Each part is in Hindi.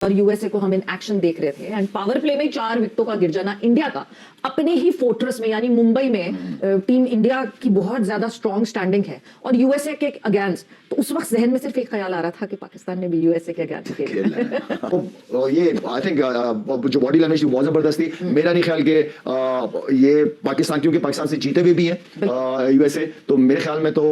और यूएसए को हम इन एक्शन देख रहे थे एंड पावर प्ले में 4 विकेटों का गिर जाना इंडिया का अपने ही फोर्ट्रेस में यानी मुंबई में टीम इंडिया की बहुत ज्यादा स्ट्रॉन्ग स्टैंडिंग है और यूएसए के अगेंस्ट, तो उस वक्त जहन में सिर्फ एक ख्याल आ रहा था कि पाकिस्तान ने भी यूएसए के अगेंस्ट खेला है। ये आई थिंक जो बॉडी लैंग्वेज बहुत जबरदस्त थी। मेरा नहीं ख्याल कि ये पाकिस्तान, क्योंकि पाकिस्तान से जीते हुए भी हैं यूएसए, तो मेरे ख्याल में तो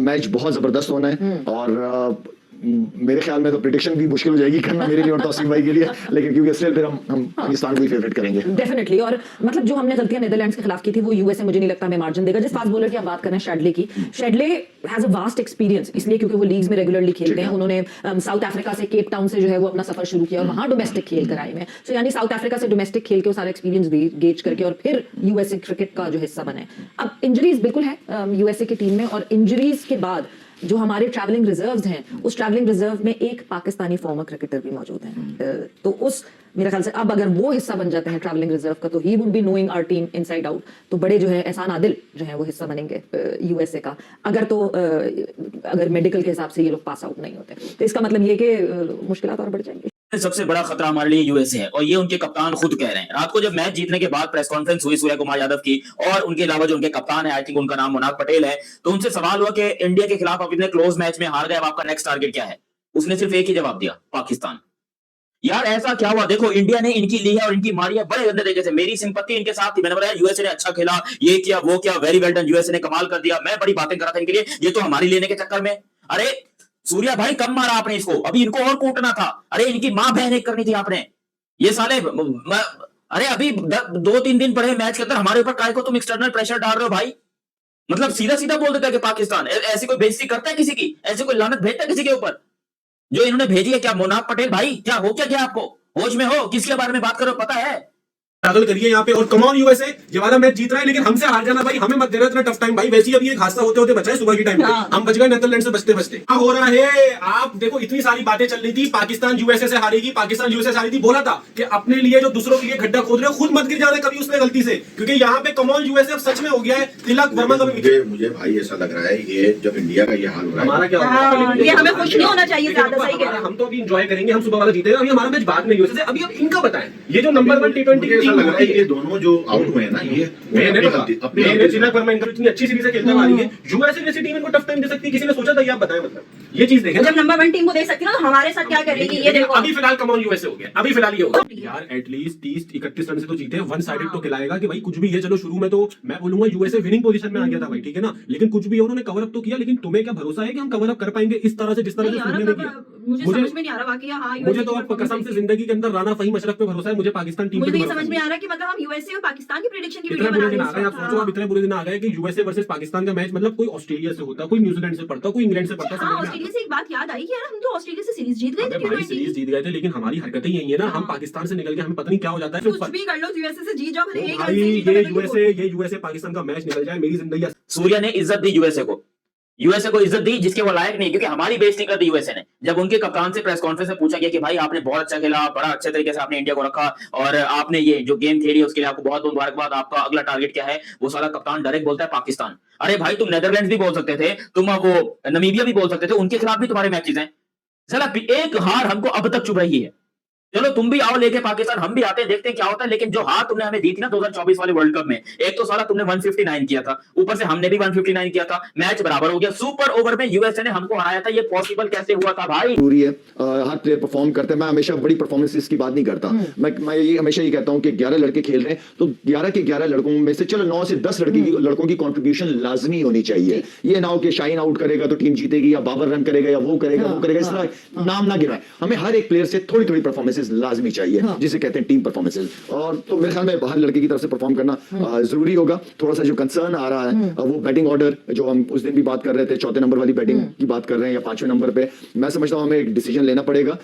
मैच बहुत जबरदस्त होना है और मेरे ख्याल में तो प्रेडिक्शन भी मुश्किल हो जाएगी करना मेरे लिए और तौसीफ भाई के लिए, लेकिन क्योंकि स्टिल फिर हम पाकिस्तान को ही फेवरेट करेंगे डेफिनेटली। और मतलब जो हमने गलतियां नीदरलैंड्स के खिलाफ की थी वो यूएसए मुझे नहीं लगता हमें मार्जिन देगा। जिस फास्ट बॉलर की आप बात करें शेडले की, शेडले हैज अ वास्ट एक्सपीरियंस, इसलिए क्योंकि वो लीग्स में रेगुलरली खेलते हैं। उन्होंने साउथ अफ्रीका से, केप टाउन से जो है वो अपना सफर शुरू किया और वहां डोमेस्टिक खेल कर आए में, सो यानी साउथ अफ्रीका से डोमेस्टिक खेल के वो सारा एक्सपीरियंस गेज करके और फिर यूएसए क्रिकेट का जो हिस्सा बने। अब इंजरीज बिल्कुल है यूएसए की टीम में, और इंजरीज के बाद जो हमारे ट्रैवलिंग रिजर्व्स हैं, उस ट्रैवलिंग रिजर्व में एक पाकिस्तानी फॉर्मर क्रिकेटर भी मौजूद हैं। तो उस मेरे ख्याल से अब अगर वो हिस्सा बन जाते हैं ट्रैवलिंग रिजर्व का, तो he would be knowing our team inside out. तो बड़े जो है एहसान आदिल जो है वो हिस्सा बनेंगे यूएसए का, अगर मेडिकल के हिसाब से ये लोग पास आउट नहीं होते, तो इसका मतलब ये कि मुश्किलात और बढ़ जाएंगी। सबसे बड़ा खतरा हमारे लिए यूएसए है, और ये उनके कप्तान खुद कह रहे हैं। रात को जब मैच जीतने के बाद प्रेस कॉन्फ्रेंस हुई सूर्य कुमार यादव की, और उनके अलावा जो उनके कप्तान है, आई थिंक उनका नाम मुनाफ पटेल है, तो उनसे सवाल हुआ कि इंडिया के खिलाफ आप इतने क्लोज मैच में हार गए, अब आपका नेक्स्ट टारगेट क्या है? उसने सिर्फ एक ही जवाब दिया, पाकिस्तान। यार ऐसा क्या हुआ? देखो इंडिया ने इनकी ली है और इनकी मारी है बड़े गंदे तरीके से। मेरी सिंपत्ति इनके साथ थी, मैंने बताया यूएसए ने अच्छा खेला, ये किया वो किया, वेरी वेल डन, यूएसए ने कमाल कर दिया, मैं बड़ी बातें कर रहा था इनके लिए। ये तो हमारी लेने के चक्कर में, अरे सूर्या भाई कम मारा आपने इसको, अभी इनको और कूटना था। अरे इनकी मां बहन एक करनी थी आपने, ये साले अरे अभी 2-3 दिन पड़े मैच के अंदर, हमारे ऊपर काय को तुम एक्सटर्नल प्रेशर डाल रहे हो भाई? मतलब सीधा सीधा बोल देता है कि पाकिस्तान ऐसी कोई बेइज्जती करता है किसी की, ऐसी कोई लानत भेजता है किसी के ऊपर? जो इन्होंने भेजी है क्या मुनाफ पटेल भाई, क्या हो क्या आपको? होश में हो? किसके बारे में बात करो पता है? पागल करिए यहाँ पे, और कम ऑन यूएसए, ये वाला मैच जीत रहा है लेकिन हमसे हार जाना भाई, हमें मत देना इतना टफ टाइम भाई। वैसे ही अभी एक हादसा होते होते बचा है सुबह की टाइम पे, हम बच गए नीदरलैंड से बचते बचते। क्या हो रहा है? आप देखो इतनी सारी बातें चल रही थी, पाकिस्तान यूएसए से हारेगी, पाकिस्तान यूएसए से हारेगी। बोला था कि अपने लिए जो दूसरों के लिए खड्डा खोद रहे हो, खुद मत गिर जाना कभी उसमें गलती से, क्योंकि यहाँ पे कम ऑन यूएसए सच में हो गया है। तिलक वर्मा का मुझे भाई ऐसा लग रहा है ये जब इंडिया का ये हाल हो रहा है, हमारा क्या होगा? ये हमें खुश नहीं होना चाहिए ज्यादा, सही कह रहे हैं। हम तो अभी एंजॉय करेंगे, हम सुबह वाला जीतेगा, अभी हमारा मैच बाद में यूएसए से। अभी अब इनका बताएं, ये जो नंबर 1 T20 टीम लग रहा है ये दोनों जो आउट हुए हैं ना, ये मैंने तिलक वर्मा इतनी अच्छी सीरीज खेलता आ रही है, यूएसए जैसी टीम इनको टफ टाइम दे सकती है, किसी ने सोचा था? ये आप बताएं, मतलब ये चीज देखें, जब नंबर 1 टीम को देख सकती है ना, तो हमारे साथ क्या करेगी ये देखो। अभी फिलहाल कम ऑन यूएसए हो गया, अभी फिलहाल ये होगा यार, एटलीस्ट 30-31 रन से तो जीते, वन साइडेड तो खिलाएगा कि भाई कुछ भी है। चलो शुरू में तो मैं बोलूंगा यूएसए विनिंग पोजीशन में आ गया था भाई, ठीक है ना, लेकिन कुछ भी है उन्होंने कवर अप तो किया। लेकिन तुम्हें क्या भरोसा है कि हम कवर अप कर पाएंगे इस तरह से जिस तरह से सूर्य ने किया? मुझे समझ में नहीं आ रहा वाकई। हां मुझे तो अब कसम से जिंदगी के अंदर राना फहीम अशरफ पे भरोसा है, मुझे पाकिस्तान टीम पे मुझे समझ में आ रहा है कि मतलब हम यूएसए और पाकिस्तान की प्रेडिक्शन की वीडियो बना रहे हैं। आप सोचो, अब इतने बुरे दिन आ गए कि यूएसए वर्सेस पाकिस्तान का मैच, मतलब कोई ऑस्ट्रेलिया से होता, कोई न्यूजीलैंड से पड़ता, कोई इंग्लैंड से पड़ता। हां, ऑस्ट्रेलिया से एक बात याद आई कि यार हम तो ऑस्ट्रेलिया से सीरीज जीत गए थे, भाई सीरीज जीत गए थे, लेकिन हमारी हरकतें यही है ना, हम पाकिस्तान से निकल के हमें पता नहीं क्या हो जाता है। कुछ भी कर लो, यूएसए से जीत जाओ, भाई ये यूएसए पाकिस्तान का मैच निकल जाए, मेरी जिंदगी। सूर्या ने इज्जत दी यूएसए को, यूएसए को इज्जत दी जिसके वो लायक नहीं, क्योंकि हमारी बेइज्जती कर दी यूएसए ने। जब उनके कप्तान से प्रेस कॉन्फ्रेंस में पूछा गया कि भाई आपने बहुत अच्छा खेला, बड़ा अच्छे तरीके से आपने इंडिया को रखा, और आपने ये जो गेम खेली उसके लिए आपको बहुत बहुत मुबारकबाद, आपका अगला टारगेट क्या है? वो साला कप्तान डायरेक्ट बोलता है पाकिस्तान। अरे भाई तुम नेदरलैंड भी बोल सकते थे, तुम वो नमीबिया भी बोल सकते थे, उनके खिलाफ भी तुम्हारे मैचेस हैं। साला एक हार हमको अब तक चुभ रही है। चलो तुम भी आओ लेके पाकिस्तान, हम भी आते हैं, देखते हैं क्या होता है। लेकिन जो हार तुमने हमें दी थी ना 2024 वाले वर्ल्ड कप में, एक तो साला तुमने 159 किया था, ऊपर से हमने भी 159 किया था, मैच बराबर हो गया, सुपर ओवर में यूएसए ने हमको हराया था। ये पॉसिबल कैसे हुआ था भाई? जरूरी है, हर प्लेयर परफॉर्म करते हैं। मैं हमेशा बड़ी परफॉर्मेंसेस की बात नहीं करता, मैं ये हमेशा ही कहता हूं कि 11 लड़के खेल रहे हैं तो 11 के 11 लड़कों में से चलो 9 से 10 लड़कों की कंट्रीब्यूशन लाजमी होनी चाहिए। ये ना हो कि शाहीन आउट करेगा तो टीम जीतेगी, या बाबर रन करेगा, या वो करेगा, इस तरह नाम ना गिराए। हमें हर एक प्लेयर से थोड़ी थोड़ी परफॉर्मेंसेस लाजमी चाहिए, जिसे कहते हैं टीम परफॉर्मेंसेस। और तो मेरे ख्याल में बाहर लड़के की तरफ से परफॉर्म करना जरूरी होगा। थोड़ा सा जो कंसर्न आ रहा है वो बैटिंग ऑर्डर, जो हम उस दिन भी बात कर रहे थे, 4थे नंबर वाली बैटिंग की बात कर रहे हैं, या 5वें नंबर पे, मैं समझता हूं हमें एक डिसीजन लेना पड़ेगा।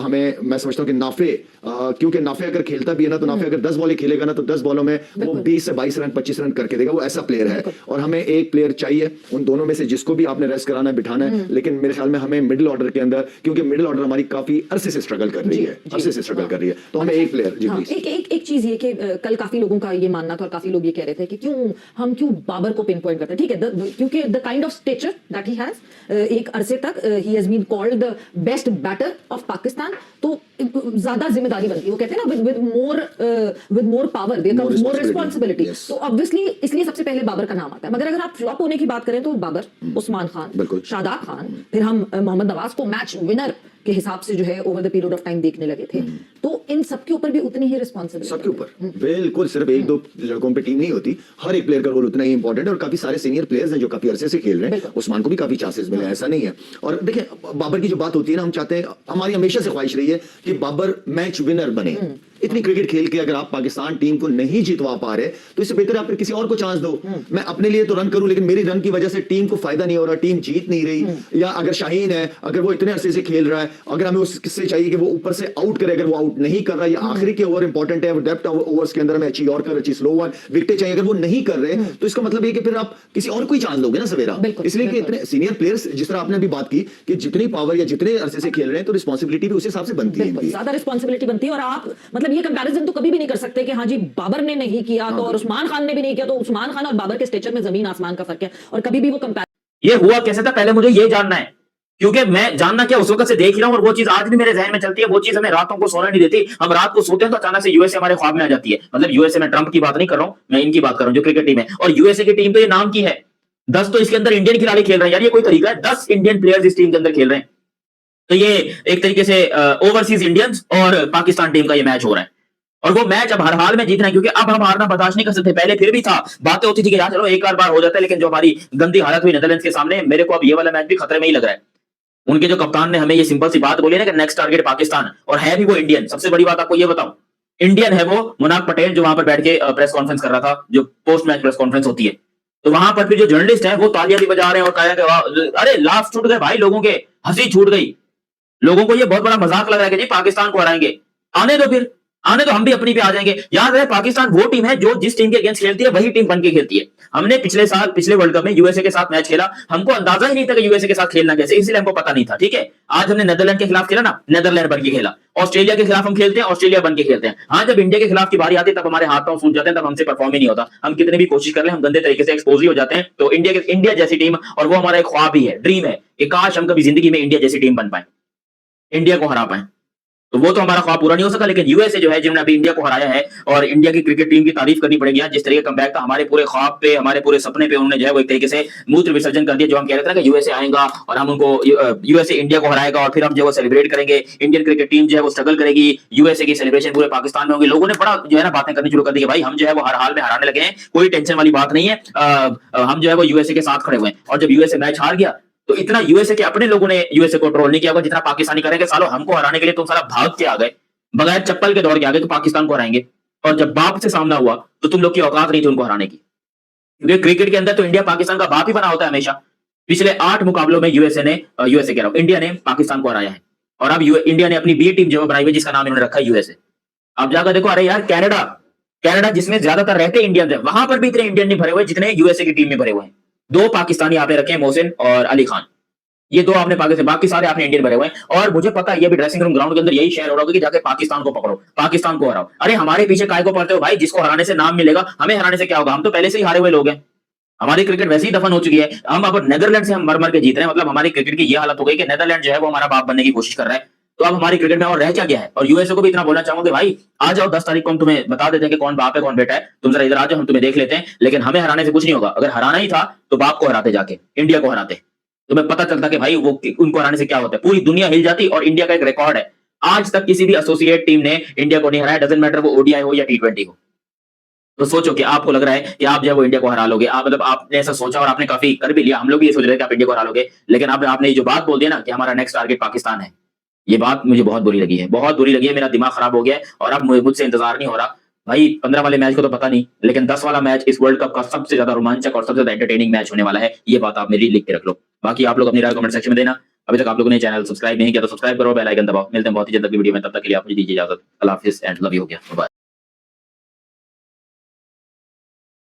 मैं समझता हूं कि नाफे, क्योंकि नाफे अगर खेलता भी है ना, तो नाफे अगर 10 बॉलें खेलेगा ना, तो 10 बॉलों में वो 20 से 22 रन 25 रन करके देगा, वो ऐसा प्लेयर है। और हमें एक प्लेयर चाहिए उन दोनों में से जिसको भी आपने रेस्ट कराना है, बिठाना है। लेकिन मेरे ख्याल में हमें मिडिल ऑर्डर के अंदर, क्योंकि मिडिल ऑर्डर हमारी काफी अरसे से स्ट्रगल कर रही है, अरसे से स्ट्रगल कर रही है, तो हमें एक प्लेयर जी हाँ, प्लीज। एक चीज ये कि कल काफी लोगों का ये मानना था और काफी लोग ये कह रहे थे कि क्यों बाबर को पिन पॉइंट करते हैं। ठीक है, क्योंकि the kind of stature that he has, एक अरसे तक he has been called the best batter of Pakistan, तो ज्यादा जिम्मेदारी बनती है। वो कहते हैं ना with more power there comes more responsibility. Yes. तो ऑब्वियसली इसलिए सबसे पहले बाबर का नाम आता है। मगर अगर आप फ्लॉप होने की बात करें तो बाबर, उस्मान खान, बिल्कुल। शादाब खान, फिर हम मोहम्मद नवाज को मैच विनर के हिसाब से जो है over the period of time देखने लगे थे। तो इन सबके ऊपर भी उतनी ही रिस्पांसिबिलिटी, सबके ऊपर बिल्कुल, सिर्फ एक दो लड़कों पे टीम नहीं होती, हर एक प्लेयर का रोल उतना ही इंपॉर्टेंट है। और काफी सारे सीनियर प्लेयर्स हैं जो काफी अरसे से खेल रहे हैं, बिल्कुल। उस्मान को भी काफी चांसेस मिले, ऐसा नहीं है। और देखिए बाबर की जो बात होती है ना, हम चाहते हैं, हमारी हमेशा से ख्वाहिश रही है कि बाबर मैच विनर बने। इतनी क्रिकेट खेल के अगर आप पाकिस्तान टीम को नहीं जितवा पा रहे तो इससे बेहतर आप फिर किसी और को चांस दो। मैं अपने लिए तो रन करूं, लेकिन मेरी रन की वजह से टीम को फायदा नहीं हो रहा, टीम जीत नहीं रही। या अगर शाहीन है, अगर वो इतने अरसे से खेल रहा है, अगर हमें उससे चाहिए कि वो ऊपर से आउट करे, अगर वो आउट नहीं कर रहा, या आखिरी के ओवर इंपॉर्टेंट है, वो डेप्थ ओवर्स के अंदर में अच्छी यॉर्कर, अच्छी स्लो वन, विकेटें चाहिए, अगर वो नहीं कर रहे तो इसका मतलब ये कि फिर आप किसी और को ही चांस दोगे ना सवेरा। बिल्कुल, इसलिए कि बिल्कुल। इतने सीनियर प्लेयर्स, जिस तरह आपने अभी बात की कि जितनी पावर या जितने अरसे से खेल रहे हैं, तो रिस्पॉन्सिबिलिटी भी उस हिसाब से बनती है बिल्कुल इनकी। ज्यादा रिस्पांसिबिलिटी बनती है। और आप मतलब ये कंपैरिजन तो कभी भी नहीं कर सकते कि हाँ जी बाबर ने नहीं किया तो और उस्मान खान ने भी नहीं किया, तो उस्मान खान और बाबर के स्टेचर में जमीन आसमान का फर्क है। और कभी भी वो कंपैरिजन ये हुआ कैसे था, पहले मुझे ये जानना है, क्योंकि मैं जानना क्या उस वक्त से देख रहा हूं और वो चीज आज भी मेरे जहन में चलती है। वो चीज हमें रातों को सोने नहीं देती। हम रात को सोते हैं तो अचानक से यूएसए हमारे ख्वाब में आ जाती है। मतलब यूएसए में ट्रंप की बात नहीं कर रहा हूं, मैं इनकी बात कर रहा हूं जो क्रिकेट टीम है। और यूएसए की टीम तो ये नाम की है, 10 तो इसके अंदर इंडियन खिलाड़ी खेल रहे हैं। यार ये कोई तरीका है, 10 इंडियन प्लेयर्स इस टीम के अंदर खेल रहे हैं। तो ये एक तरीके से ओवरसीज इंडियंस और पाकिस्तान टीम का ये मैच हो रहा है। और वो मैच अब हर हाल में जीतना है, क्योंकि अब हम हारना बर्दाश्त नहीं कर सकते। पहले फिर भी था, बातें होती थी कि यार चलो एक बार हो जाता है, लेकिन जो हमारी गंदी हालत हुई नीदरलैंड्स के सामने, मेरे को अब ये वाला मैच भी खतरे में ही लग रहा है। उनके जो कप्तान ने हमें ये सिंपल सी बात बोली ना कि नेक्स्ट टारगेट पाकिस्तान, और है भी वो इंडियन। सबसे बड़ी बात आपको ये बताऊं, इंडियन है वो मुनाक पटेल, जो वहां पर बैठ के प्रेस कॉन्फ्रेंस कर रहा था, जो पोस्ट मैच प्रेस कॉन्फ्रेंस होती है। तो वहां पर फिर जो जर्नलिस्ट है वो तालियां भी बजा रहे हैं और कह रहे हैं अरे लाफ छूट गए भाई, लोगों के हंसी छूट गई। लोगों को ये बहुत बड़ा मजाक लग रहा है कि जी पाकिस्तान को हराएंगे। आने दो, फिर आने तो हम भी अपनी पे आ जाएंगे। याद रहे पाकिस्तान वो टीम है जो जिस टीम के अगेंस्ट खेलती है वही टीम बन के खेलती है। हमने पिछले साल पिछले वर्ल्ड कप में यूएसए के साथ मैच खेला, हमको अंदाजा ही नहीं था कि यूएसए के साथ खेलना कैसे, इसलिए हमको पता नहीं था। ठीक है, आज हमने नीदरलैंड के खिलाफ खेला ना, नीदरलैंड बन के खेला। ऑस्ट्रेलिया के खिलाफ हम खेलते हैं, ऑस्ट्रेलिया बन के खेलते हैं। हाँ, जब इंडिया के खिलाफ की बारी आती है तब हमारे हाथ पांव सूझ जाते हैं, तब हमसे परफॉर्म ही नहीं होता। हम कितनी भी कोशिश कर ले, हम गंदे तरीके से एक्सपोज ही हो जाते हैं। तो इंडिया जैसी टीम, और वो हमारा एक ख्वाब ही है, ड्रीम है कि काश हम कभी जिंदगी में इंडिया जैसी टीम बन पाए, इंडिया को हरा पाए। तो वो तो हमारा ख्वाब पूरा नहीं हो सका, लेकिन यूएसए जो है जिन्होंने अभी इंडिया को हराया है, और इंडिया की क्रिकेट टीम की तारीफ करनी पड़ेगी यार। जिस तरीके का कमबैक था, हमारे पूरे ख्वाब पे, हमारे पूरे सपने पे उन्होंने जो है वो एक तरीके से मूत्र विसर्जन कर दिया। जो हम कह रहे थे ना कि यूएसए आएगा और हम उनको यूएसए इंडिया को हराएगा और फिर हम जो है वो सेलिब्रेट करेंगे, इंडियन क्रिकेट टीम जो है वो स्ट्रगल करेगी, यूएसए की सेलिब्रेशन पूरे पाकिस्तान में होगी। लोगों ने बड़ा जो है ना बातें करनी शुरू कर दी कि भाई हम जो है वो हर हाल में हराने लगे हैं, कोई टेंशन वाली बात नहीं है, हम जो है वो यूएसए के साथ खड़े हुए हैं। और जब यूएसए मैच हार गया तो इतना यूएसए के अपने लोगों ने यूएसए को ट्रोल नहीं किया होगा जितना पाकिस्तानी करेंगे। सालों हमको हराने के लिए तुम सारा भाग के आ गए, बगैर चप्पल के दौड़ के आ गए कि पाकिस्तान को हराएंगे। और जब बाप से सामना हुआ तो तुम लोग की औकात नहीं थी उनको हराने की, क्योंकि क्रिकेट के अंदर तो इंडिया पाकिस्तान का बाप ही बना होता है हमेशा। पिछले 8 मुकाबलों में यूएसए कह रहा हूं, इंडिया ने पाकिस्तान को हराया है। और अब इंडिया ने अपनी बी टीम जो बनाई हुई, जिसका नाम इन्होंने रखा है यूएसए। आप जाकर देखो, अरे यार कनाडा जिसमें ज्यादातर रहते इंडियंस है, वहां पर भी इतने इंडियन नहीं भरे हुए जितने यूएसए की टीम में भरे हुए हैं। 2 पाकिस्तानी यहाँ पे रखे हैं, मोहसिन और अली खान, ये 2 आपने पाकिस्तान, बाकी सारे आपने इंडियन भरे हुए हैं। और मुझे पता है ये भी ड्रेसिंग रूम ग्राउंड के अंदर यही शेयर हो रहा होगा कि जाके पाकिस्तान को पकड़ो, पाकिस्तान को हराओ। अरे हमारे पीछे काय को पड़ते हो भाई, जिसको हराने से नाम मिलेगा, हमें हराने से क्या होगा, हम तो पहले से ही हारे हुए लोग हैं। हमारी क्रिकेट वैसे ही दफन हो चुकी है। हम अब नीदरलैंड से हम मर के जीत रहे हैं। मतलब हमारी क्रिकेट की ये हालत हो गई कि नीदरलैंड जो है वो हमारा बाप बनने की कोशिश कर रहा है। तो अब हमारी क्रिकेट में और रह क्या गया है। और यूएसए को भी इतना बोलना चाहूंगा भाई आ जाओ, 10 तारीख को हम तुम्हें बता देते हैं कि कौन बाप है कौन बेटा है, तुम जरा इधर आ जाओ, हम तुम्हें देख लेते हैं। लेकिन हमें हराने से कुछ नहीं होगा। अगर हराना ही था तो बाप को हराते, जाके इंडिया को हराते, तुम्हें पता चलता कि भाई वो उनको हराने से क्या होता है, पूरी दुनिया हिल जाती। और इंडिया का एक रिकॉर्ड है, आज तक किसी भी एसोसिएट टीम ने इंडिया को नहीं हराया, डजंट मैटर वो ओडीआई हो या T20 हो। तो सोचो कि आपको लग रहा है कि आप जो है वो इंडिया को हरा लोगे, आप मतलब आपने ऐसा सोचा और आपने काफी कर भी लिया। हम लोग भी ये सोच रहे थे कि आप इंडिया को हरा लोगे, लेकिन अब आपने जो बात बोल दी ना कि हमारा नेक्स्ट टारगेट पाकिस्तान है, ये बात मुझे बहुत बुरी लगी है, बहुत बुरी लगी है। मेरा दिमाग खराब हो गया है और अब मुझसे इंतजार नहीं हो रहा भाई। 15 वाले मैच को तो पता नहीं, लेकिन 10 वाला मैच इस वर्ल्ड कप का सबसे ज्यादा रोमांचक और सबसे ज्यादा एंटरटेनिंग मैच होने वाला है। ये बात आप मेरी लिख के रख लो। बाकी आप लोग अपनी राय कमेंट सेक्शन में देना। अभी तक आप लोगों ने चैनल सब्सक्राइब नहीं किया तो सब्सक्राइब करो, बेल आइकन दबाओ। मिलते हैं बहुत ही जल्द अगली वीडियो में, तब तक के लिए आप मुझे दीजिए इजाजत। अल्लाह हाफिज़ एंड लव यू हो गया, बाय।